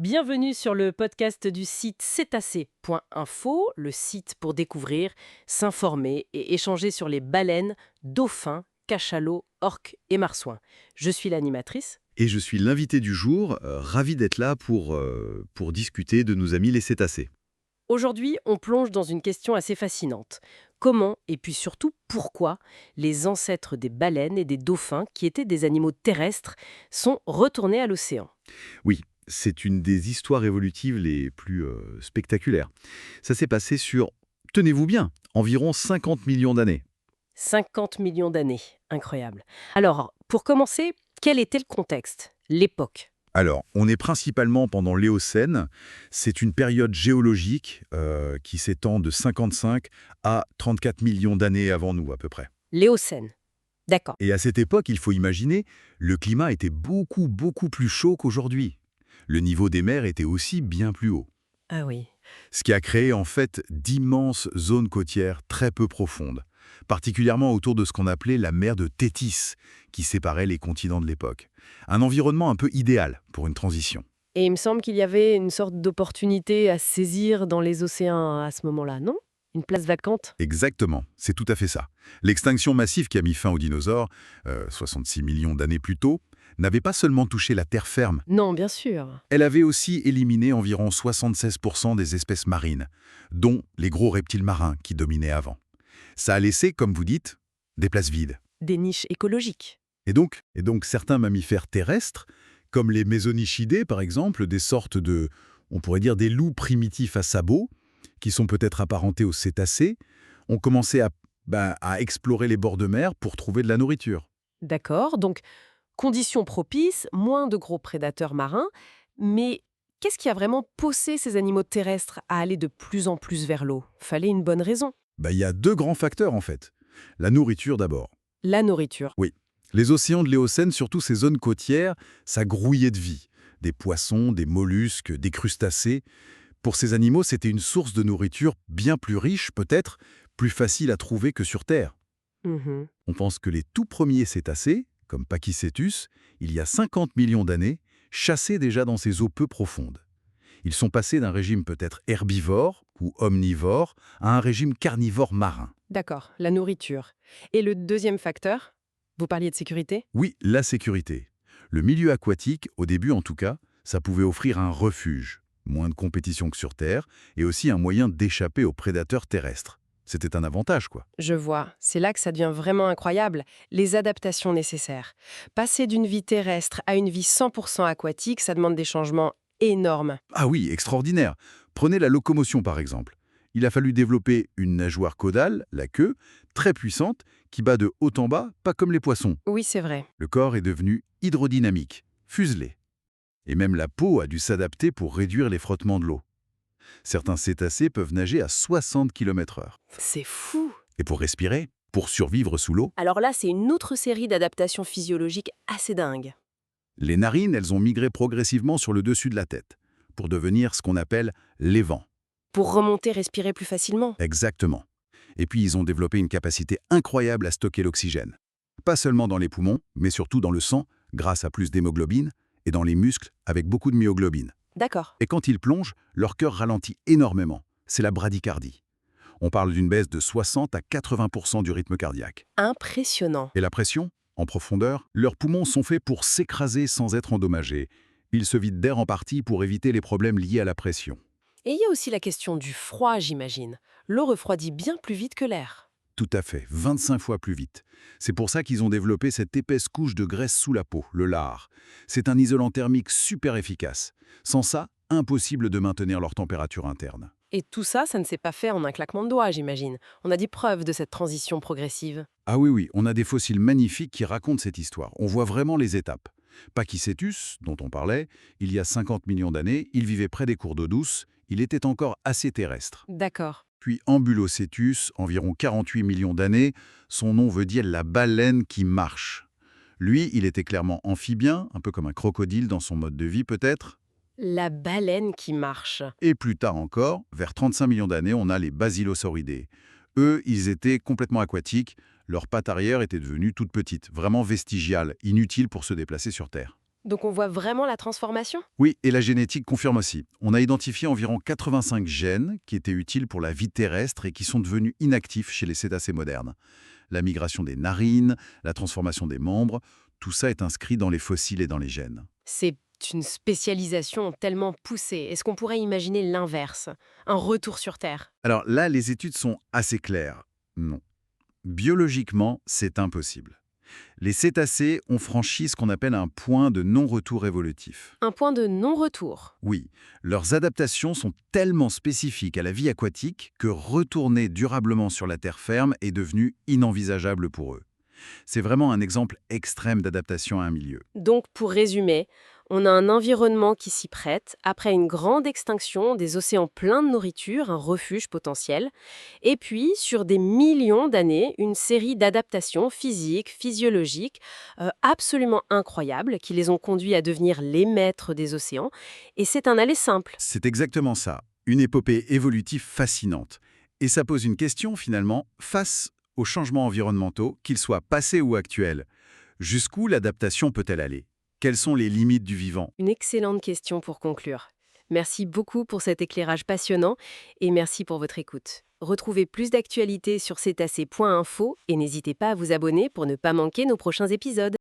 Bienvenue sur le podcast du site cétacé.info, le site pour découvrir, s'informer et échanger sur les baleines, dauphins, cachalots, orques et marsouins. Je suis l'animatrice. Et je suis l'invité du jour, ravi d'être là pour discuter de nos amis les cétacés. Aujourd'hui, on plonge dans une question assez fascinante. Comment, et puis surtout pourquoi, les ancêtres des baleines et des dauphins, qui étaient des animaux terrestres, sont retournés à l'océan? Oui, c'est une des histoires évolutives les plus spectaculaires. Ça s'est passé sur, tenez-vous bien, environ 50 millions d'années. 50 millions d'années. Incroyable. Alors, pour commencer, quel était le contexte, l'époque? Alors, on est principalement pendant l'Éocène. C'est une période géologique qui s'étend de 55 à 34 millions d'années avant nous, à peu près. L'Éocène. D'accord. Et à cette époque, il faut imaginer, le climat était beaucoup plus chaud qu'aujourd'hui. Le niveau des mers était aussi bien plus haut. Ah oui. Ce qui a créé en fait d'immenses zones côtières très peu profondes, particulièrement autour de ce qu'on appelait la mer de Tétis, qui séparait les continents de l'époque. Un environnement un peu idéal pour une transition. Et il me semble qu'il y avait une sorte d'opportunité à saisir dans les océans à ce moment-là, non? Une place vacante? Exactement, c'est tout à fait ça. L'extinction massive qui a mis fin aux dinosaures, 66 millions d'années plus tôt, n'avait pas seulement touché la terre ferme, Non, bien sûr. elle avait aussi éliminé environ 76% des espèces marines, dont les gros reptiles marins qui dominaient avant. Ça a laissé, comme vous dites, des places vides. Des niches écologiques. Et donc certains mammifères terrestres, comme les mésonychidés par exemple, des sortes de, on pourrait dire des loups primitifs à sabots, qui sont peut-être apparentés aux cétacés, ont commencé à explorer les bords de mer pour trouver de la nourriture. D'accord, donc conditions propices, moins de gros prédateurs marins, mais qu'est-ce qui a vraiment poussé ces animaux terrestres à aller de plus en plus vers l'eau? Fallait une bonne raison. Il y a deux grands facteurs en fait. La nourriture d'abord. La nourriture. Oui. Les océans de l'Éocène, surtout ces zones côtières, ça grouillait de vie. Des poissons, des mollusques, des crustacés. Pour ces animaux, c'était une source de nourriture bien plus riche, peut-être, plus facile à trouver que sur Terre. Mhm. On pense que les tout premiers cétacés, comme Pachycétus, il y a 50 millions d'années, chassaient déjà dans ces eaux peu profondes. Ils sont passés d'un régime peut-être herbivore ou omnivore à un régime carnivore marin. D'accord, la nourriture. Et le deuxième facteur? Vous parliez de sécurité? Oui, la sécurité. Le milieu aquatique, au début en tout cas, ça pouvait offrir un refuge, moins de compétition que sur Terre, et aussi un moyen d'échapper aux prédateurs terrestres. C'était un avantage, quoi. Je vois, c'est là que ça devient vraiment incroyable, les adaptations nécessaires. Passer d'une vie terrestre à une vie 100% aquatique, ça demande des changements énormes. Ah oui, extraordinaire. Prenez la locomotion par exemple. Il a fallu développer une nageoire caudale, la queue, très puissante, qui bat de haut en bas, pas comme les poissons. Oui, c'est vrai. Le corps est devenu hydrodynamique, fuselé. Et même la peau a dû s'adapter pour réduire les frottements de l'eau. Certains cétacés peuvent nager à 60 km/h. C'est fou. Et pour respirer, pour survivre sous l'eau, Alors là, c'est une autre série d'adaptations physiologiques assez dingues. les narines, elles ont migré progressivement sur le dessus de la tête, pour devenir ce qu'on appelle l'évent. Pour remonter, respirer plus facilement. Exactement. Et puis ils ont développé une capacité incroyable à stocker l'oxygène. Pas seulement dans les poumons, mais surtout dans le sang, grâce à plus d'hémoglobine, et dans les muscles, avec beaucoup de myoglobine. D'accord. Et quand ils plongent, leur cœur ralentit énormément. C'est la bradycardie. On parle d'une baisse de 60 à 80% du rythme cardiaque. Impressionnant. Et la pression? En profondeur, leurs poumons sont faits pour s'écraser sans être endommagés. Ils se vident d'air en partie pour éviter les problèmes liés à la pression. Et il y a aussi la question du froid, j'imagine. L'eau refroidit bien plus vite que l'air. Tout à fait, 25 fois plus vite. C'est pour ça qu'ils ont développé cette épaisse couche de graisse sous la peau, le lard. C'est un isolant thermique super efficace. Sans ça, impossible de maintenir leur température interne. Et tout ça, ça ne s'est pas fait en un claquement de doigts, j'imagine. On a dit preuve de cette transition progressive. Ah oui, on a des fossiles magnifiques qui racontent cette histoire. On voit vraiment les étapes. Pachycétus, dont on parlait, il y a 50 millions d'années, il vivait près des cours d'eau douce, il était encore assez terrestre. D'accord. Puis Ambulocétus, environ 48 millions d'années, son nom veut dire la baleine qui marche. Lui, il était clairement amphibien, un peu comme un crocodile dans son mode de vie peut-être. La baleine qui marche. Et plus tard encore, vers 35 millions d'années, on a les basilosauridés. Eux, ils étaient complètement aquatiques, leurs pattes arrière étaient devenues toutes petites, vraiment vestigiales, inutiles pour se déplacer sur Terre. Donc on voit vraiment la transformation? Oui, et la génétique confirme aussi. On a identifié environ 85 gènes qui étaient utiles pour la vie terrestre et qui sont devenus inactifs chez les cétacés modernes. La migration des narines, la transformation des membres, tout ça est inscrit dans les fossiles et dans les gènes. C'est une spécialisation tellement poussée. Est-ce qu'on pourrait imaginer l'inverse? Un retour sur Terre? Alors là, les études sont assez claires. Non. Biologiquement, c'est impossible. Les cétacés ont franchi ce qu'on appelle un point de non-retour évolutif. Un point de non-retour. Oui, leurs adaptations sont tellement spécifiques à la vie aquatique que retourner durablement sur la terre ferme est devenu inenvisageable pour eux. C'est vraiment un exemple extrême d'adaptation à un milieu. Donc, pour résumer, on a un environnement qui s'y prête après une grande extinction des océans pleins de nourriture, un refuge potentiel, et puis, sur des millions d'années, une série d'adaptations physiques, physiologiques, absolument incroyables qui les ont conduits à devenir les maîtres des océans. Et c'est un aller simple. C'est exactement ça, une épopée évolutive fascinante. Et ça pose une question finalement, face aux changements environnementaux, qu'ils soient passés ou actuels. Jusqu'où l'adaptation peut-elle aller? Quelles sont les limites du vivant? Une excellente question pour conclure. Merci beaucoup pour cet éclairage passionnant et merci pour votre écoute. Retrouvez plus d'actualités sur cétacé.info et n'hésitez pas à vous abonner pour ne pas manquer nos prochains épisodes.